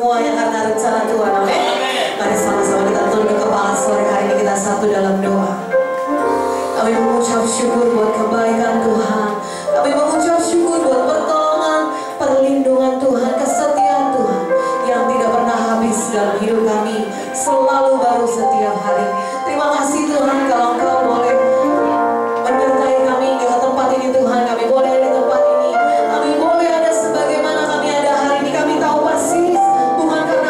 semua yang karena rencana Tuhan. Amin. Mari sama-sama kita tunduk kepala sore hari ini, kita satu dalam doa. Kami mengucap syukur buat kebaikan Tuhan. Kami mengucap syukur buat pertolongan, perlindungan Tuhan, kesetiaan Tuhan yang tidak pernah habis dalam hidup kami, selalu baru setiap hari. Terima kasih Tuhan kalau Engkau boleh menyertai kami di tempat ini Tuhan. Kami boleh di tempat ini, kami boleh ada sebagaimana kami ada hari ini. Kami tahu persis bukan karena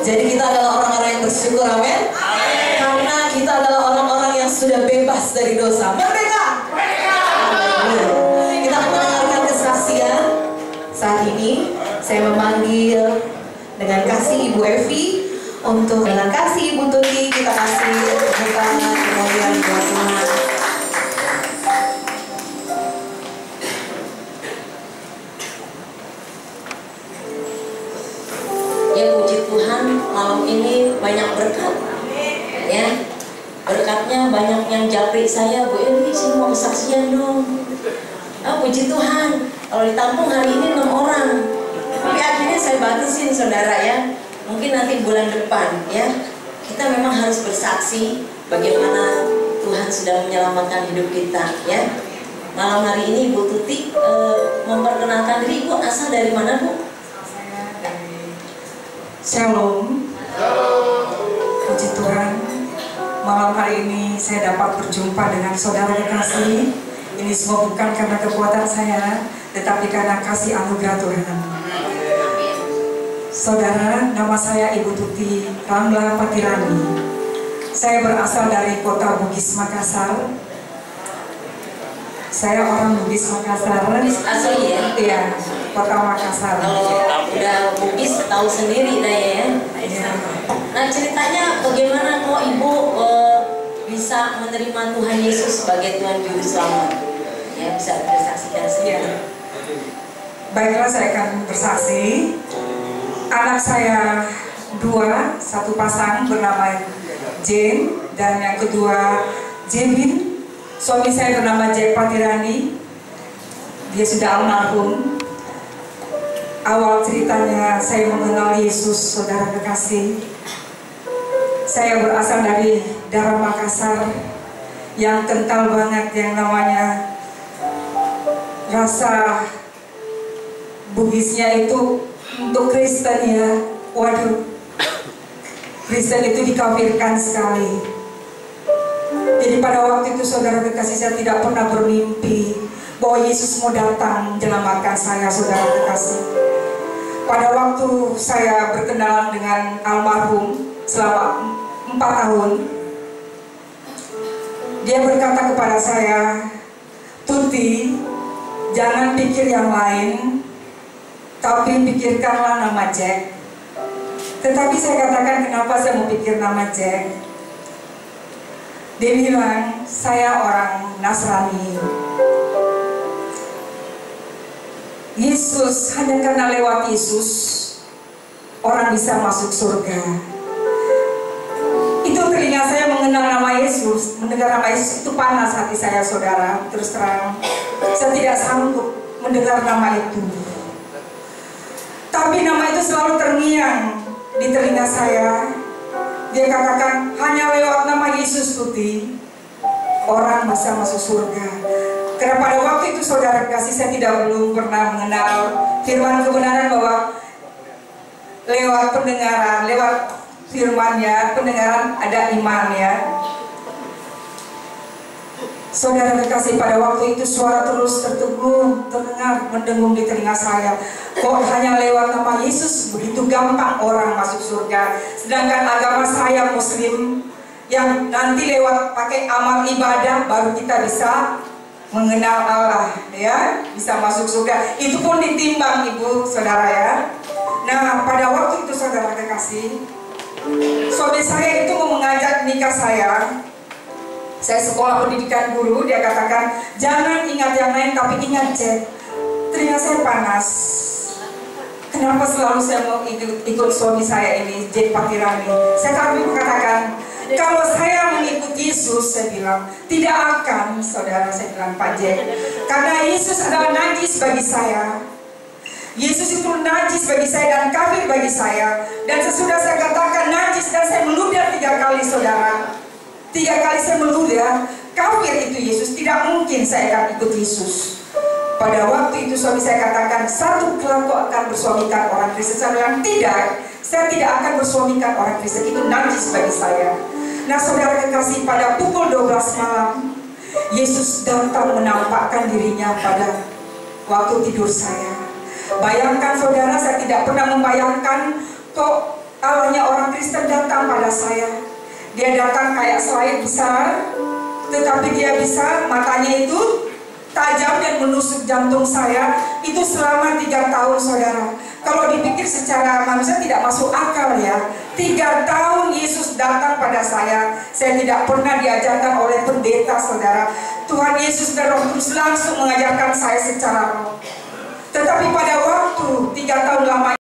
Jadi kita adalah orang-orang yang bersyukur, amin. Karena kita adalah orang-orang yang sudah bebas dari dosa. Merdeka. Kita akan mendengarkan kesaksian. Saat ini saya memanggil dengan kasih Ibu Evi untuk dengan kasih Ibu Tuti kita kasih tepuk tangan kemuliaan buat Tuhan. Ya puji Tuhan, malam ini banyak berkat. Ya, berkatnya banyak yang japri saya, Bu Eli, saya mau kesaksian dong. Puji Tuhan, kalau ditampung hari ini 6 orang, tapi akhirnya saya batasin saudara ya. Mungkin nanti bulan depan ya, kita memang harus bersaksi bagaimana Tuhan sudah menyelamatkan hidup kita ya. Malam hari ini Bu Tuti memperkenalkan diri. Ibu asal dari mana, Bu? Shalom. Puji Tuhan, malam hari ini saya dapat berjumpa dengan saudara kekasih. Ini semua bukan karena kekuatan saya, tetapi karena kasih anugerah Tuhan. Saudara, nama saya Ibu Tuti Ramla Patirani. Saya berasal dari kota Bugis, Makassar. Saya orang Bugis, Makassar. Bugis asli ya? Iya, kota Makassar. Kalau udah Bugis tahu sendiri dah ya. Nah, ceritanya bagaimana kok Ibu bisa menerima Tuhan Yesus sebagai Tuhan Juru Selamat? Ya, bisa bersaksikan sendiri. Baiklah, saya akan bersaksi. Anak saya 2, satu pasang bernama Jane dan yang kedua Jevin. Suami saya bernama Jack Patirani. Dia sudah almarhum. Awal ceritanya saya mengenal Yesus, saudara kekasih. Saya berasal dari daerah Makassar yang kental banget, yang namanya rasa Bugisnya itu untuk Kristen ya. Waduh, Kristen itu dikafirkan sekali. Jadi pada waktu itu saudara kekasih, saya tidak pernah bermimpi bahwa Yesus mau datang menyelamatkan saya, saudara kekasih. Pada waktu saya berkenalan dengan almarhum selama 4 tahun, dia berkata kepada saya, "Tuti, jangan pikir yang lain, tapi pikirkanlah nama Jack." Tetapi saya katakan, kenapa saya mau pikir nama Jack? Dia bilang, "Saya orang Nasrani. Yesus, hanya karena lewat Yesus orang bisa masuk surga." Itu telinga saya mengenal nama Yesus, mendengar nama Yesus itu panas hati saya, saudara. Terus terang, saya tidak sanggup mendengar nama itu. Tapi nama itu selalu terngiang di telinga saya. Dia katakan, hanya lewat nama Yesus, Tuti, orang bisa masuk surga. Karena pada waktu itu saudara kasih, saya belum pernah mengenal firman kebenaran bahwa lewat pendengaran, lewat firman-Nya, pendengaran ada iman ya. Saudara kekasih, pada waktu itu suara terus terdengar mendengung di telinga saya. Kok hanya lewat nama Yesus begitu gampang orang masuk surga, sedangkan agama saya Muslim yang nanti lewat pakai amal ibadah baru kita bisa mengenal Allah ya, bisa masuk surga. Itu pun ditimbang ibu saudara ya. Nah, pada waktu itu saudara kekasih, suami saya itu mau mengajak nikah saya. Saya sekolah pendidikan guru, dia katakan, "Jangan ingat yang lain tapi ingat Jack." Telinga saya panas. Kenapa selalu saya mau ikut suami saya ini, Jack Patirani? Saya katakan, kalau saya mengikut Yesus, saya bilang, tidak akan, saudara, saya bilang, Pak Jack. Karena Yesus adalah najis bagi saya. Yesus itu najis bagi saya dan kafir bagi saya. Dan sesudah saya katakan najis dan saya meludah 3 kali, saudara. 3 kali saya meludah, kafir itu Yesus, tidak mungkin saya akan ikut Yesus. Pada waktu itu suami saya katakan, "Satu kelak kau akan bersuamikan orang Kristen." Saya bilang, tidak, saya tidak akan bersuamikan orang Kristen, itu najis bagi saya. Nah saudara kekasih, pada pukul 12 malam, Yesus datang menampakkan dirinya pada waktu tidur saya. Bayangkan saudara, saya tidak pernah membayangkan kok Allahnya orang Kristen datang pada saya. Dia datang kayak selai besar, tetapi dia bisa, matanya itu tajam dan menusuk jantung saya. Itu selama 3 tahun, saudara. Kalau dipikir secara manusia tidak masuk akal ya. 3 tahun Yesus datang pada saya. Saya tidak pernah diajarkan oleh pendeta, saudara. Tuhan Yesus dan Roh Kudus langsung mengajarkan saya secara roh. Tetapi pada waktu 3 tahun lamanya,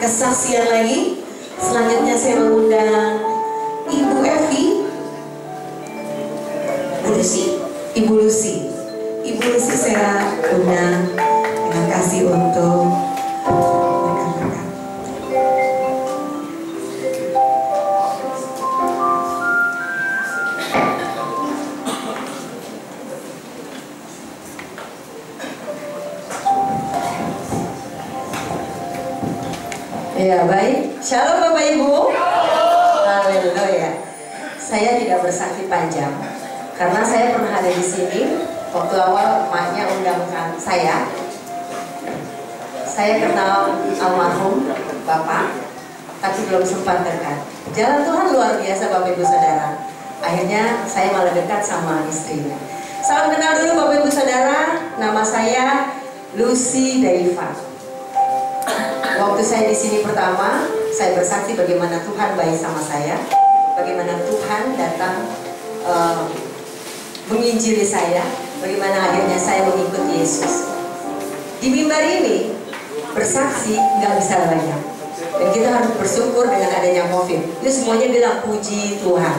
kesaksian lagi. Selanjutnya saya mengundang Ibu Evi, Ibu Lucy. Ibu Lucy saya undang dengan kasih untuk rekan-rekan. Ya baik, shalom Bapak Ibu. Haleluya. Saya tidak bersaksi panjang karena saya pernah ada di sini waktu awal emaknya undangkan saya. Saya kenal almarhum Bapak, tapi belum sempat dekat. Jalan Tuhan luar biasa Bapak Ibu Saudara. Akhirnya saya malah dekat sama istrinya. Salam kenal dulu Bapak Ibu Saudara. Nama saya Lucy Daiva. Waktu saya di sini pertama, saya bersaksi bagaimana Tuhan baik sama saya, bagaimana Tuhan datang menginjili saya, bagaimana akhirnya saya mengikut Yesus. Di mimbar ini bersaksi nggak bisa banyak, dan kita harus bersyukur dengan adanya COVID. Itu semuanya bilang puji Tuhan.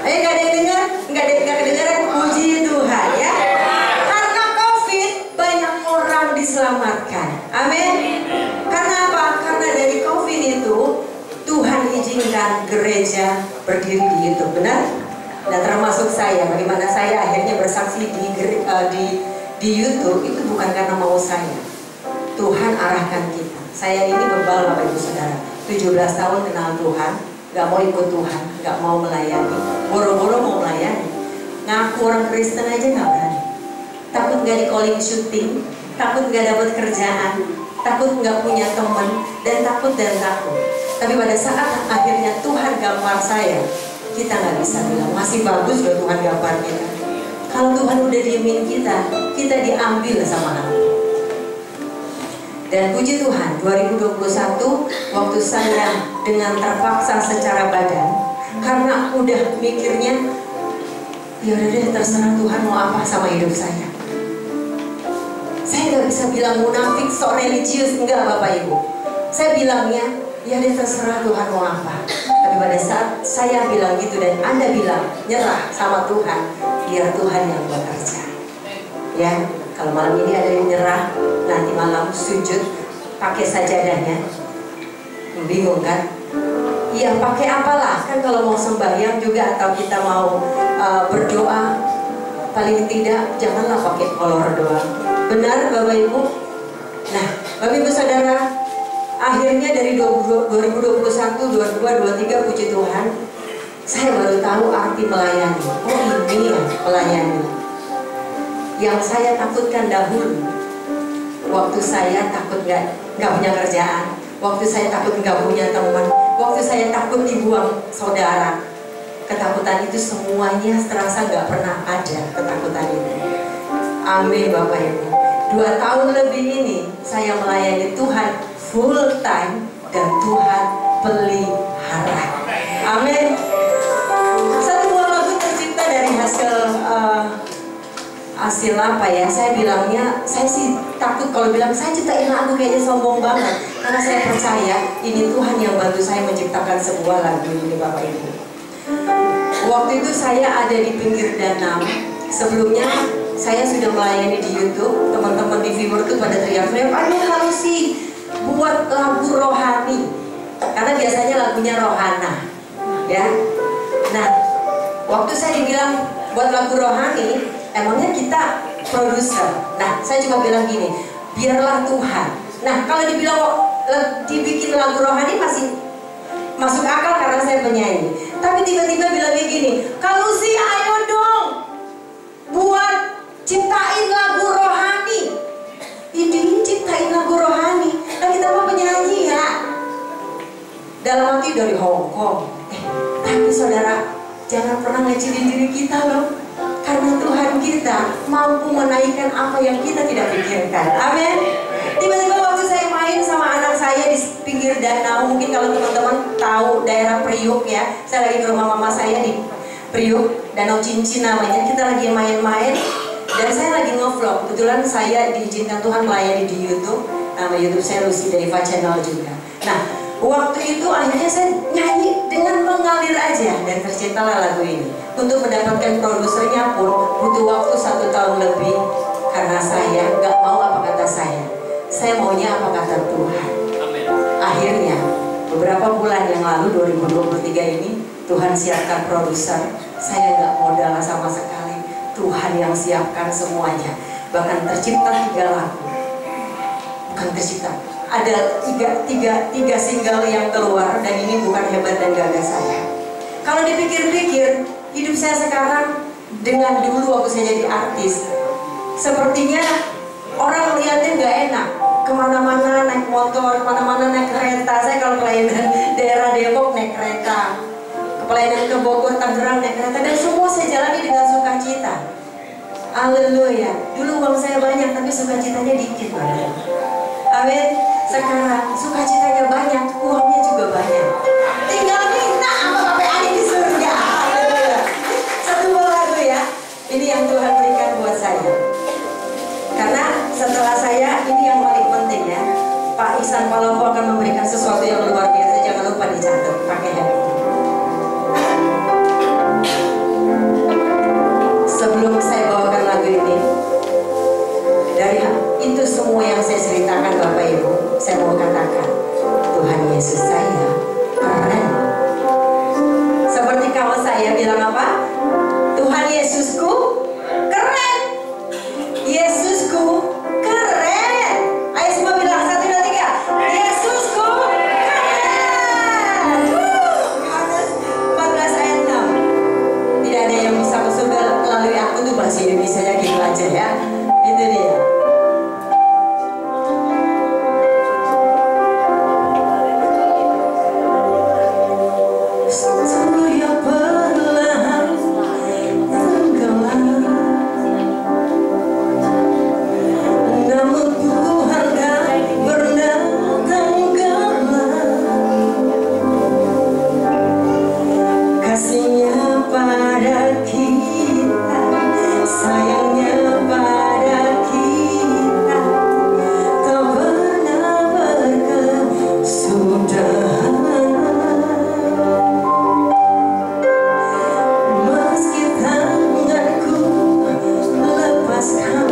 Ayo nggak ada yang dengar, nggak kedengaran puji Tuhan ya. Karena COVID banyak orang diselamatkan. Amin. Karena apa? Karena dari COVID itu Tuhan izinkan gereja berdiri di YouTube, benar? Dan termasuk saya, bagaimana saya akhirnya bersaksi di di YouTube itu bukan karena mau saya. Tuhan arahkan kita. Saya ini bebal Bapak Ibu Saudara, 17 tahun kenal Tuhan, gak mau ikut Tuhan, gak mau melayani, boro-boro mau melayani, ngaku orang Kristen aja gak berani. Takut gak di calling syuting, takut gak dapat kerjaan, takut gak punya teman, dan takut. Tapi pada saat akhirnya Tuhan gampar saya, kita gak bisa bilang masih bagus loh Tuhan gampar kita. Kalau Tuhan udah diemin kita diambil sama Allah. Dan puji Tuhan, 2021 waktu saya dengan terpaksa secara badan, karena udah mikirnya, ya udah deh terserah Tuhan mau apa sama hidup saya. Saya nggak bisa bilang munafik, sok religius, enggak Bapak Ibu. Saya bilangnya, ya deh terserah Tuhan mau apa. Tapi pada saat saya bilang gitu dan Anda bilang nyerah sama Tuhan, biar Tuhan yang bekerja. Ya, kalau malam ini ada yang nyerah, nanti malam sujud pakai sajadahnya. Bingung kan? Ya pakai apalah, kan kalau mau sembahyang juga atau kita mau berdoa, paling tidak janganlah pakai kolor doang. Benar Bapak Ibu? Nah, Bapak Ibu Saudara, akhirnya dari 2021, 22, 23 puji Tuhan, saya baru tahu arti melayani. Oh ini ya melayani. Yang saya takutkan dahulu, waktu saya takut nggak punya kerjaan, waktu saya takut nggak punya teman, waktu saya takut dibuang saudara, ketakutan itu semuanya terasa nggak pernah ada ketakutan itu. Amin Bapak Ibu. 2 tahun lebih ini saya melayani Tuhan full time dan Tuhan pelihara. Amin. Satu buah lagu tercipta dari hasil apa ya? Saya bilangnya, saya sih takut kalau bilang saya ciptain lagu kayaknya sombong banget, karena saya percaya ini Tuhan yang bantu saya menciptakan sebuah lagu ini Bapak Ibu. Waktu itu saya ada di pinggir danau. Sebelumnya saya sudah melayani di YouTube. Teman-teman di viewer itu pada teriak-teriak, aduh harus sih buat lagu rohani, karena biasanya lagunya rohana ya. Nah, waktu saya dibilang buat lagu rohani, emangnya kita produser. Nah, saya cuma bilang gini, biarlah Tuhan. Nah, kalau dibikin lagu rohani masih masuk akal karena saya penyanyi. Tapi tiba-tiba bilangnya gini, kalau sih ayo dong buat ciptain lagu rohani. Ini ciptain lagu rohani. Nah, kita mau penyanyi ya. Dalam hati dari Hong Kong. Tapi saudara, jangan pernah ngecilin diri kita loh. Karena Tuhan kita mampu menaikkan apa yang kita tidak pikirkan. Amin. Tiba-tiba waktu saya main sama anak saya di pinggir danau, mungkin kalau teman-teman tahu daerah Priuk ya, saya lagi ke rumah mama saya di Priuk, Danau Cincin namanya. Kita lagi main-main dan saya lagi nge-vlog. Kebetulan saya diizinkan Tuhan melayani di YouTube. Nama YouTube saya Lucy Deva Channel juga. Nah, waktu itu akhirnya saya nyanyi dengan mengalir aja dan terciptalah lagu ini. Untuk mendapatkan produsernya pun butuh waktu 1 tahun lebih, karena saya nggak mau apa kata saya maunya apa kata Tuhan. Amin. Akhirnya beberapa bulan yang lalu 2023 ini Tuhan siapkan produser. Saya nggak modal sama sekali, Tuhan yang siapkan semuanya. Bahkan tercipta 3 lagu, bukan tercipta, ada tiga single yang keluar, dan ini bukan hebat dan gagah saya. Kalau dipikir-pikir, hidup saya sekarang dengan dulu waktu saya jadi artis, sepertinya orang lihatnya nggak enak. Kemana-mana naik motor, kemana-mana naik kereta. Saya kalau pelayanan daerah Depok naik kereta, pelayanan ke Bogor, Tangerang naik kereta, dan semua saya jalani dengan sukacita. Haleluya. Dulu uang saya banyak, tapi sukacitanya dikit banget. Amin. Sekarang sukacitanya banyak, uangnya juga banyak. Tinggal minta sama Bapak Ali di surga. Haleluya. Satu buah lagu ya. Ini yang Tuhan berikan buat saya. Karena setelah saya, ini yang paling penting ya, Pak Ihsan Palopo akan memberikan sesuatu yang luar biasa. Jangan lupa dicatat, pakai handphone. Sebelum saya bawakan lagu ini, dari itu semua yang saya ceritakan Bapak Ibu, saya mau katakan, Tuhan Yesus saya keren. aja ya. Itu dia. Surya perlahan tenggelam, namun Tuhan tak pernah tenggelam. Kasihnya pada kita, sayangnya pada kita, tak pernah berkesudahan. Meski tanganku lepaskan,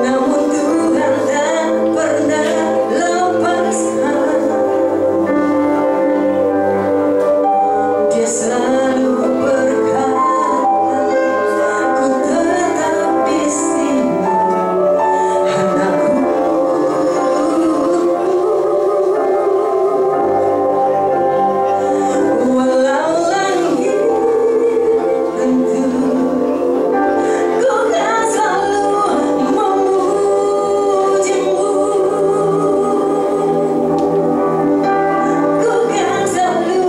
namun Tuhan tak pernah lepaskan. Dia selalu berkata, ku tetap di sini, anakku. Walau langit runtuh, ku kan selalu memujimu. Ku kan selalu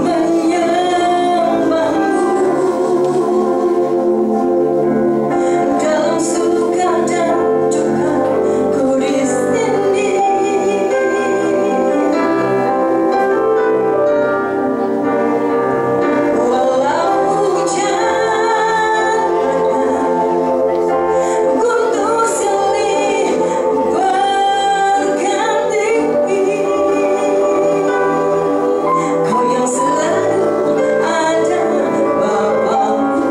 menyembahmu. Dalam suka dan duka ku di sini. Walau hujan guntur silih berganti, kau yang selalu ada, Bapakku.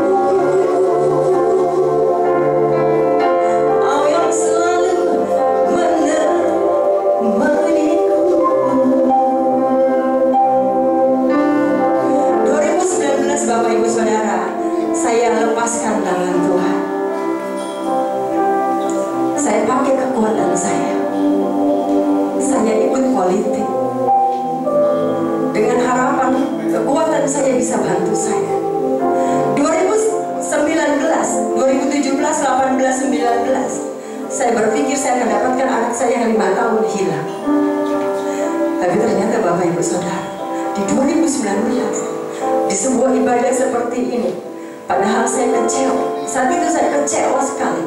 Kau yang selalu menemaniku. 2019 Bapak Ibu Saudara, saya lepaskan tangan Tuhan. Saya pakai kekuatan saya. Saya ikut politik dengan harapan kekuatan saya bisa bantu saya. 2017, 18, 19, saya berpikir saya akan dapatkan anak saya yang 5 tahun hilang. Tapi ternyata Bapak Ibu Saudara, di 2019 di sebuah ibadah seperti ini, padahal saya kecewa. Saat itu saya kecewa sekali.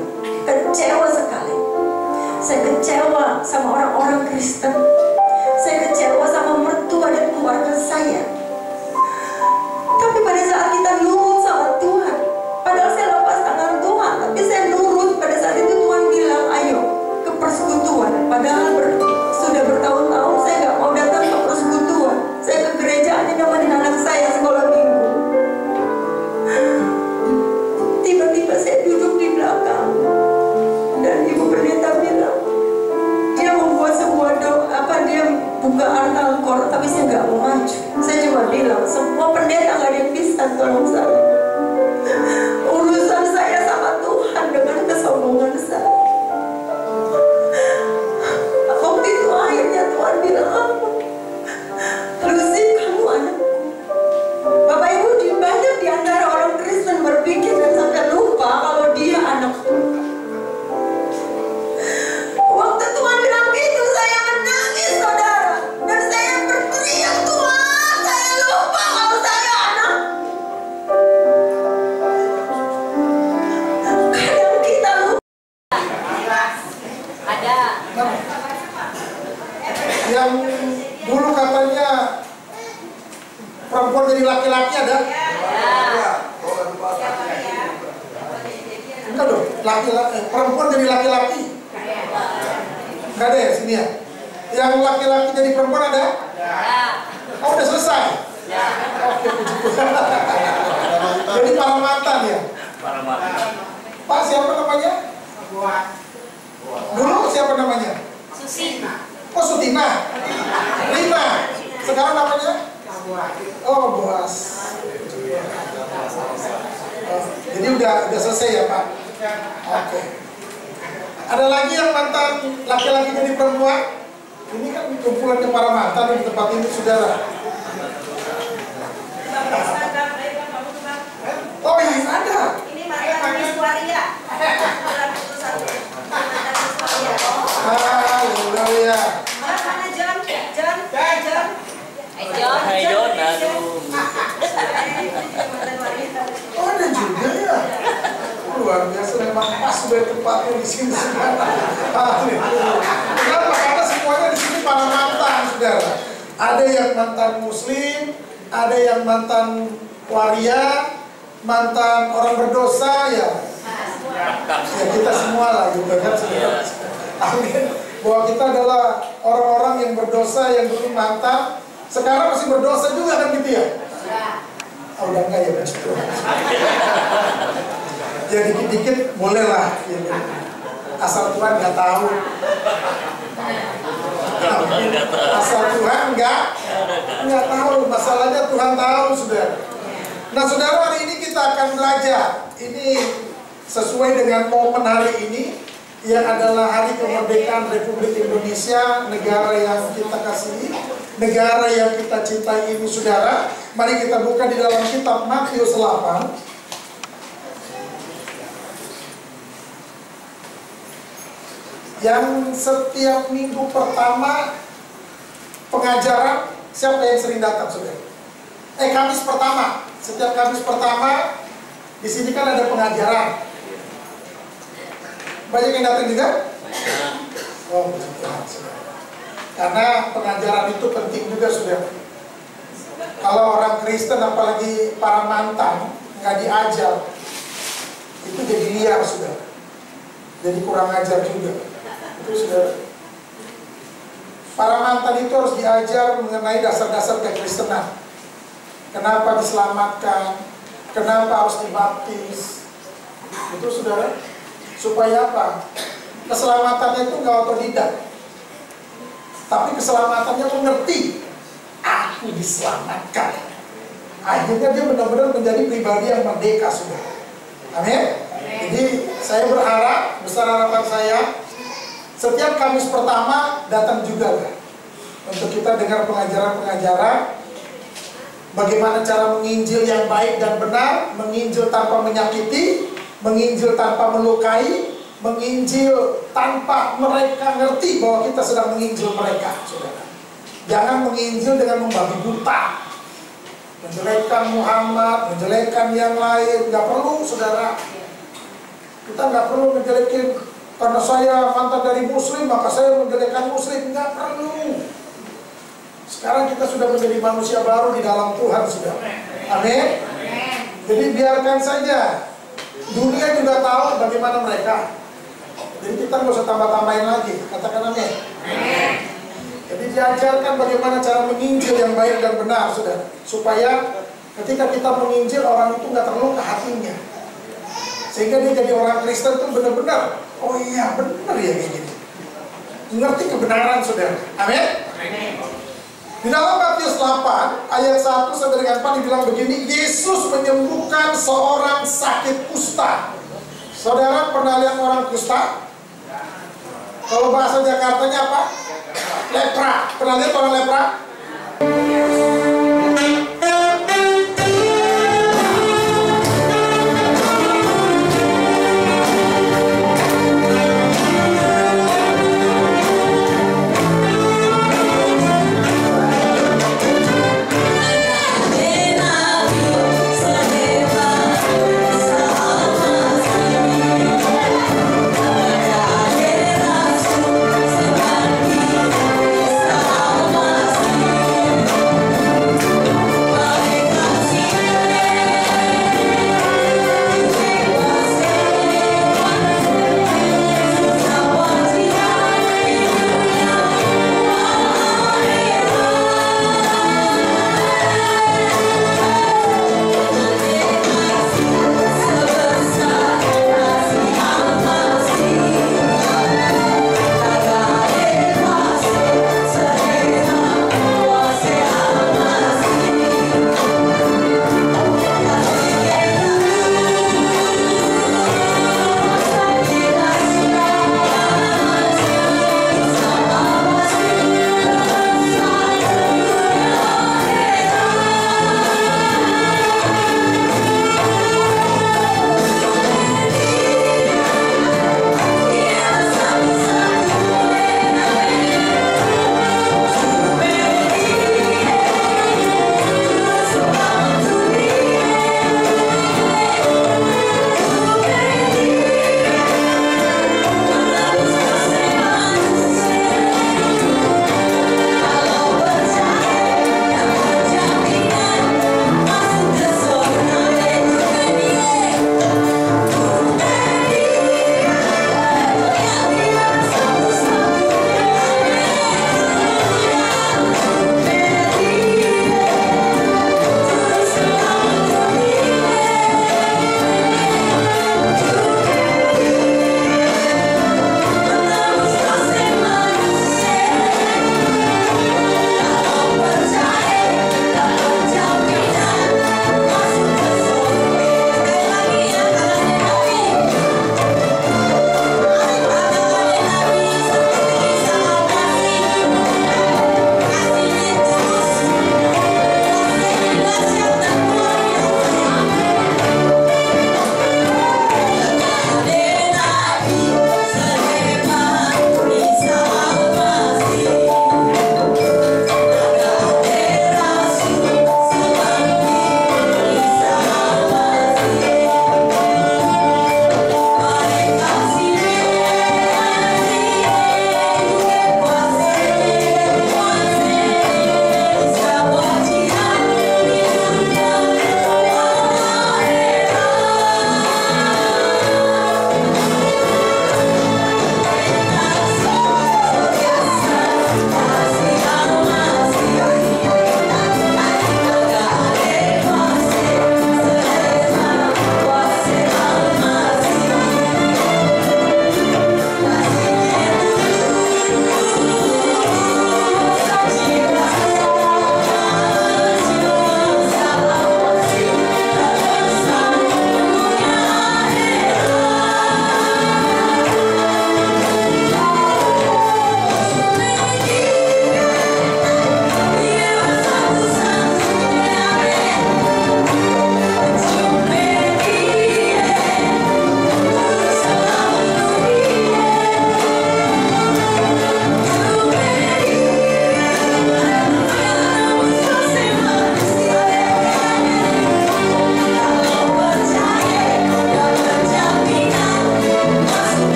Saya kecewa sama orang-orang Kristen. Saya kecewa sama mertua dan keluarga saya. Tapi pada saat kita nurut sama Tuhan, padahal saya lepas tangan Tuhan, tapi saya nurut. Pada saat itu Tuhan bilang, ayo ke persekutuan. Padahal sudah bertahun-tahun saya gak mau datang ke persekutuan. Saya ke gereja hanya nemenin anak saya sekolah minggu. Tiba-tiba saya duduk di belakang, dan ibu pendeta bilang, dia membuat sebuah doa, dia buka Al-Qur'an, tapi saya gak mau maju. Saya cuma bilang, semua pendeta gak ada yang bisa tolong saya. Urusan saya sama Tuhan dengan kesombongan saya. Waktu itu akhirnya Tuhan bilang apa? Lucy, kamu anakku. Bapak Ibu, banyak di antara orang Kristen berpikir dan sampai lupa kalau dia anak Tuhan. Waktu Tuhan bilang gitu, saya menangis, saudara. Dan saya berteriak, Tuhan, saya lupa kalau saya anak. Kadang kita lupa. Ada. Yang dulu katanya perempuan jadi laki-laki ada? Enggak dong, laki-laki, perempuan jadi laki-laki. Enggak ada ya sini ya? Yang laki-laki jadi perempuan ada? Oh, udah selesai? Oke, puji Tuhan. Jadi para mantan ya? Pak, siapa namanya? Dulu siapa namanya? Susina. Oh, Sutina. Rina. Sekarang namanya? Oh, Boas. Jadi udah selesai ya, Pak? Oke. Ada lagi yang mantan laki-laki jadi perempuan? Ini kan kumpulan para mantan di tempat ini, saudara. Oh, iya, ada. sudah tempatnya di sini. Kenapa? Karena semuanya di sini para mantan, saudara. Ada yang mantan Muslim, ada yang mantan waria, mantan orang berdosa, ya kita semua lah gitu kan, saudara. Amin. Bahwa kita adalah orang-orang yang berdosa yang dulu mantan, sekarang masih berdosa juga kan gitu ya? Oh, udah enggak ya, begitu. Ya dikit-dikit boleh lah gitu. Asal Tuhan nggak tahu. Asal Tuhan nggak tahu. Masalahnya Tuhan tahu, saudara. Nah, saudara, hari ini kita akan belajar. Ini sesuai dengan momen hari ini, yang adalah hari kemerdekaan Republik Indonesia, negara yang kita kasihi, negara yang kita cintai ini, saudara. Mari kita buka di dalam kitab Matius 8. Yang setiap minggu pertama pengajaran, siapa yang sering datang, saudara? Kamis pertama. Setiap Kamis pertama di sini kan ada pengajaran. Banyak yang datang juga? Oh, karena pengajaran itu penting juga, saudara. Kalau orang Kristen, apalagi para mantan, nggak diajar, itu jadi liar, saudara. Jadi kurang ajar juga. Itu, saudara. Para mantan itu harus diajar mengenai dasar-dasar kekristenan. Kenapa diselamatkan? Kenapa harus dibaptis? Itu, saudara. Supaya apa? Keselamatannya itu nggak otodidak, tapi keselamatannya mengerti. Aku diselamatkan. Akhirnya dia benar-benar menjadi pribadi yang merdeka, saudara. Amin. Jadi saya berharap, besar harapan saya, setiap Kamis pertama datang juga kan, untuk kita dengar pengajaran-pengajaran bagaimana cara menginjil yang baik dan benar, menginjil tanpa menyakiti, menginjil tanpa melukai, menginjil tanpa mereka ngerti bahwa kita sedang menginjil mereka, saudara. Jangan menginjil dengan membabi buta, menjelekkan Muhammad, menjelekkan yang lain. Nggak perlu, saudara. Kita nggak perlu menjelekin karena saya mantan dari Muslim maka saya menjelekkan Muslim. Nggak perlu. Sekarang kita sudah menjadi manusia baru di dalam Tuhan, saudara. Amin. Jadi biarkan saja. Dunia juga tahu bagaimana mereka. Jadi kita nggak usah tambah-tambahin lagi. Katakan amin. Jadi diajarkan bagaimana cara menginjil yang baik dan benar, saudara. Supaya ketika kita menginjil, orang itu nggak terluka hatinya. Sehingga dia jadi orang Kristen itu benar-benar, oh iya benar ya kayak gini. Mengerti kebenaran, saudara. Amin. Di dalam Matius 8 ayat 1 sampai dengan 4 dibilang begini, Yesus menyembuhkan seorang sakit kusta. Saudara pernah lihat orang kusta? Kalau bahasa Jakartanya apa? Lepra. Pernah lihat orang lepra? Terima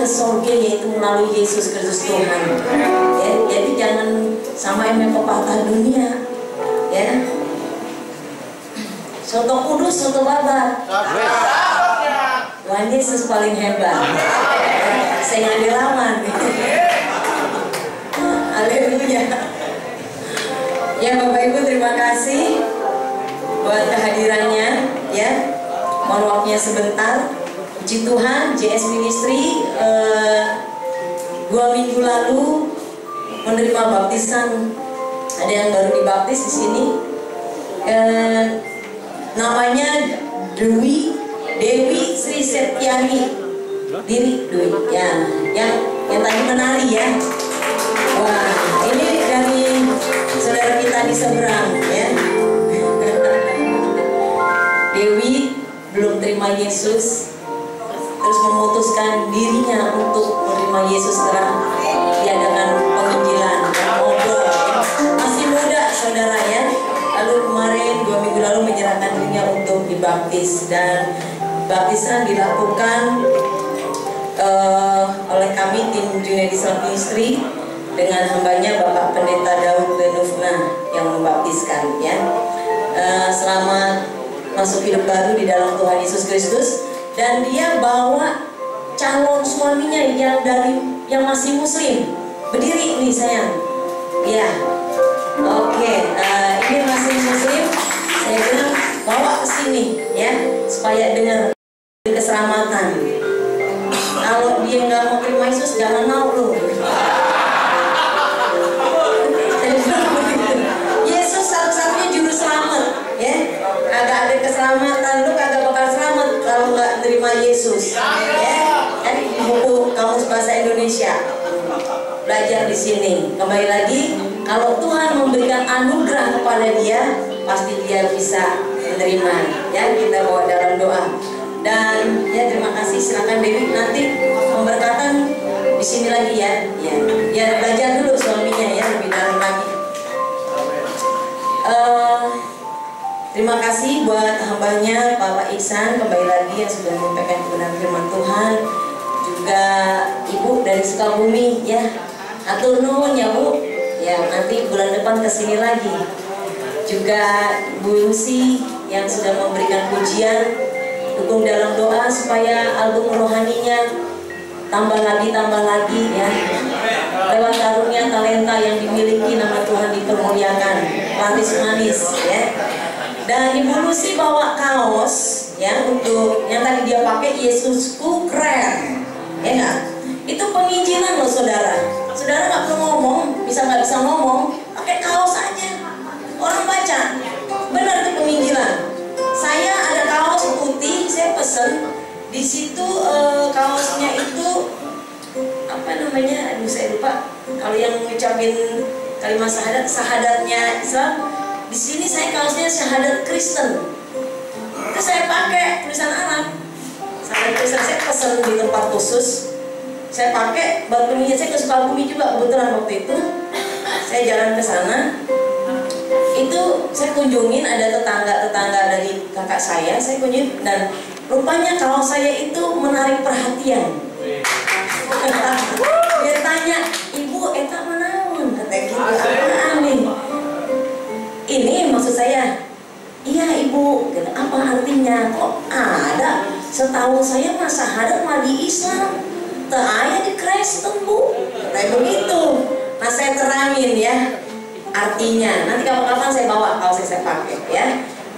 ke surga yaitu melalui Yesus Kristus Tuhan. Ya, jadi jangan sama yang pepatah dunia. Ya. Soto kudus, soto babat. Tuhan Yesus paling hebat. Saya nggak dilawan. Haleluya. Ya Bapak Ibu, terima kasih buat kehadirannya. Ya, mohon waktunya sebentar. Puji Tuhan, JS Ministry 2 minggu lalu menerima baptisan. Ada yang baru dibaptis di sini. Namanya Dewi Sri Septiani. Diri Dewi, ya, yang tadi menari ya. Wah, ini dari saudara kita di seberang ya. Dewi belum terima Yesus, terus memutuskan dirinya untuk menerima Yesus setelah diadakan penginjilan dan ngobrol ya. Masih muda saudara ya. Lalu kemarin 2 minggu lalu menyerahkan dirinya untuk dibaptis, dan baptisan dilakukan oleh kami tim Junior Islam Ministry dengan hambanya Bapak Pendeta Daud Lenufna yang membaptiskan ya. Selamat masuk hidup baru di dalam Tuhan Yesus Kristus, dan dia bawa calon suaminya yang masih muslim. Berdiri nih sayang. Ya. Oke, ini masih muslim. Saya bilang bawa ke sini ya supaya dengar keselamatan. Kalau dia nggak mau terima Yesus, jangan mau loh. Yesus satu-satunya juru selamat, ya. Kagak ada keselamatan, lu kagak bakal selamat kalau nggak terima Yesus, ya. Kan buku Kamus Bahasa Indonesia belajar di sini. Kembali lagi, kalau Tuhan memberikan anugerah kepada dia, pasti dia bisa menerima. Ya, kita bawa dalam doa. Dan ya terima kasih, silakan Dewi nanti pemberkatan di sini lagi ya. Ya belajar dulu suaminya ya lebih dalam lagi. Terima kasih buat hambanya Bapak Iksan kembali lagi yang sudah menyampaikan kebenaran firman Tuhan. Juga Ibu dari Sukabumi ya. Atur nuhun ya Bu. Ya nanti bulan depan kesini lagi. Juga Bu Lucy yang sudah memberikan pujian. Dukung dalam doa supaya album rohaninya tambah lagi ya. Lewat karunia talenta yang dimiliki, nama Tuhan dipermuliakan, manis ya. Dan Ibu Lucy bawa kaos ya untuk yang tadi dia pakai, Yesusku keren ya nggak? Itu penginjilan loh saudara. Saudara nggak perlu ngomong, nggak bisa ngomong, pakai kaos aja orang baca. Benar itu penginjilan. Saya ada kaos putih, saya pesen di situ. Kaosnya itu apa namanya? Aduh saya lupa. Kalau yang ngucapin kalimat syahadatnya Islam, di sini saya kaosnya syahadat Kristen. Itu saya pakai tulisan Arab. Syahadat Kristen saya pesen di tempat khusus. Saya pakai buat penginjilan. Saya ke Sukabumi juga kebetulan waktu itu. Saya jalan ke sana. Itu saya kunjungin, ada tetangga dari kakak saya kunjungin, dan rupanya kalau saya itu menarik perhatian. Dia tanya, Ibu eta menaun, kata gitu, apa nih? Ini maksud saya, iya Ibu, apa artinya? Kok ada? Setahu saya mah syahadat mah di Islam, teu aya di Kristen Bu, kayak begitu. Nah saya terangin ya artinya, nanti kapan-kapan saya bawa kaos yang saya pakai ya.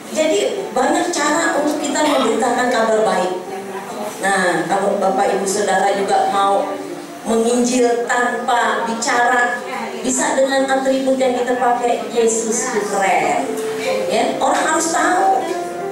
Jadi banyak cara untuk kita memberitakan kabar baik. Nah kalau Bapak Ibu Saudara juga mau menginjil tanpa bicara, bisa dengan atribut yang kita pakai, Yesus itu keren ya. Orang harus tahu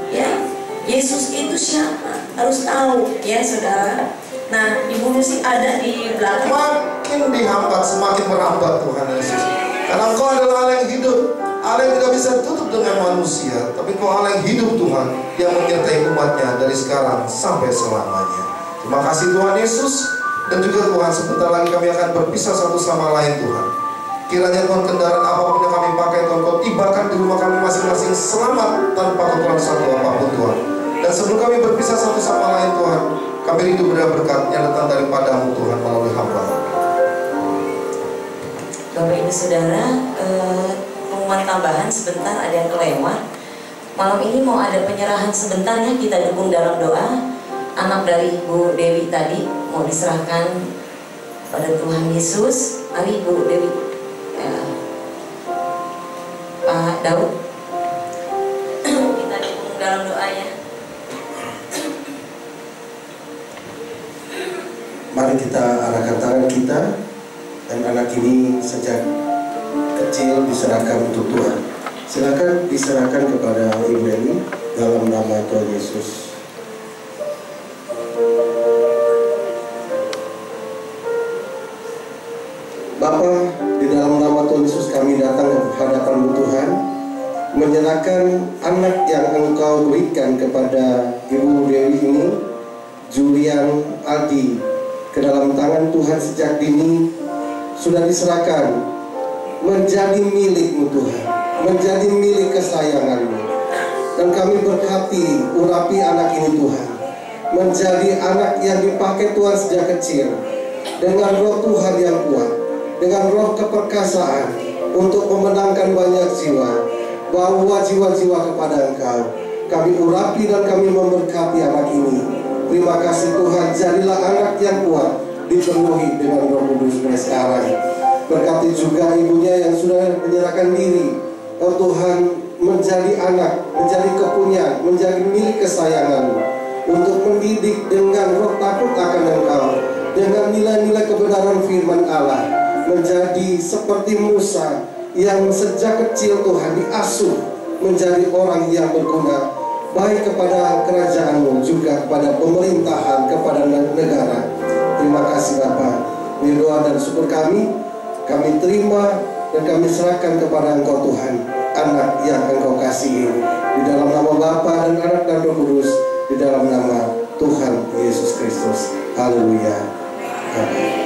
ya Yesus itu siapa, harus tahu ya saudara. Nah Ibu Lucy ada di belakang. Makin dihambat, semakin merambat Tuhan Yesus. Karena Engkau adalah Allah yang hidup, Allah yang tidak bisa tutup dengan manusia, tapi Engkau Allah yang hidup Tuhan, yang menyertai umatnya dari sekarang sampai selamanya. Terima kasih Tuhan Yesus. Dan juga Tuhan, sebentar lagi kami akan berpisah satu sama lain Tuhan. Kiranya Tuhan, kendaraan apapun yang kami pakai Tuhan, Kau tibakan di rumah kami masing-masing selamat tanpa kekurangan satu apapun Tuhan. Dan sebelum kami berpisah satu sama lain Tuhan, Kami rindu berdoa berkat yang datang daripadamu Tuhan melalui hamba. Bapak Ibu Saudara, pengumuman tambahan sebentar, ada yang kelewat. Malam ini mau ada penyerahan sebentar ya, kita dukung dalam doa. Anak dari Ibu Dewi tadi mau diserahkan pada Tuhan Yesus. Mari Ibu Dewi, Pak Daud, kita dukung dalam doa ya. Mari kita arahkan tangan kita, dan anak ini sejak kecil diserahkan untuk Tuhan. Silakan diserahkan kepada Ibu Eli dalam nama Tuhan Yesus. Bapa, di dalam nama Tuhan Yesus kami datang ke hadapan Tuhan, menyerahkan anak yang Engkau berikan kepada Ibu Dewi ini, Julian Aldi, ke dalam tangan Tuhan sejak dini sudah diserahkan menjadi milik-Mu Tuhan, menjadi milik kesayangan-Mu. Dan kami berkati urapi anak ini Tuhan, menjadi anak yang dipakai Tuhan sejak kecil, dengan roh Tuhan yang kuat, dengan roh keperkasaan untuk memenangkan banyak jiwa, bawa jiwa-jiwa kepada Engkau. Kami urapi dan kami memberkati anak ini. Terima kasih Tuhan, jadilah anak yang kuat, dipenuhi dengan Roh Kudus mulai sekarang. Berkati juga ibunya yang sudah menyerahkan diri, oh Tuhan, menjadi anak, menjadi kepunyaan, menjadi milik kesayangan, untuk mendidik dengan roh takut akan Engkau, dengan nilai-nilai kebenaran firman Allah, menjadi seperti Musa yang sejak kecil Tuhan diasuh menjadi orang yang berguna, baik kepada kerajaan-Mu, juga kepada pemerintahan, kepada negara. Terima kasih Bapa. Ini doa dan syukur kami terima dan kami serahkan kepada Engkau Tuhan, anak yang Engkau kasihi. Di dalam nama Bapa dan Anak dan Roh Kudus, di dalam nama Tuhan Yesus Kristus. Haleluya. Amin.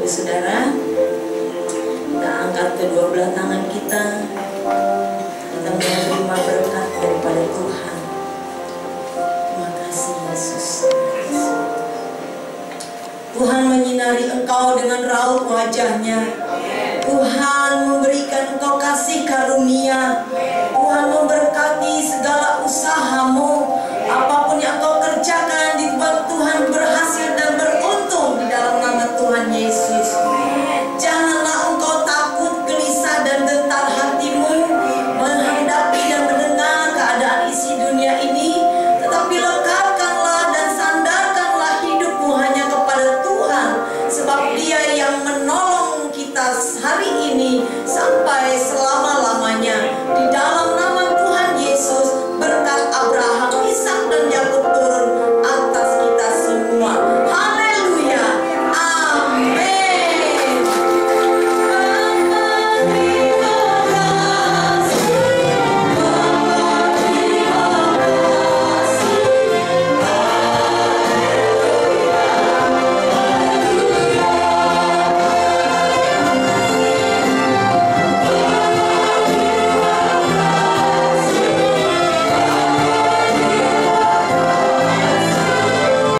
Saudara, kita angkat kedua belah tangan kita menerima berkat daripada Tuhan. Terima kasih Yesus. Tuhan menyinari engkau dengan raut wajahnya. Tuhan memberikan engkau kasih karunia. Tuhan memberkati segala usahamu.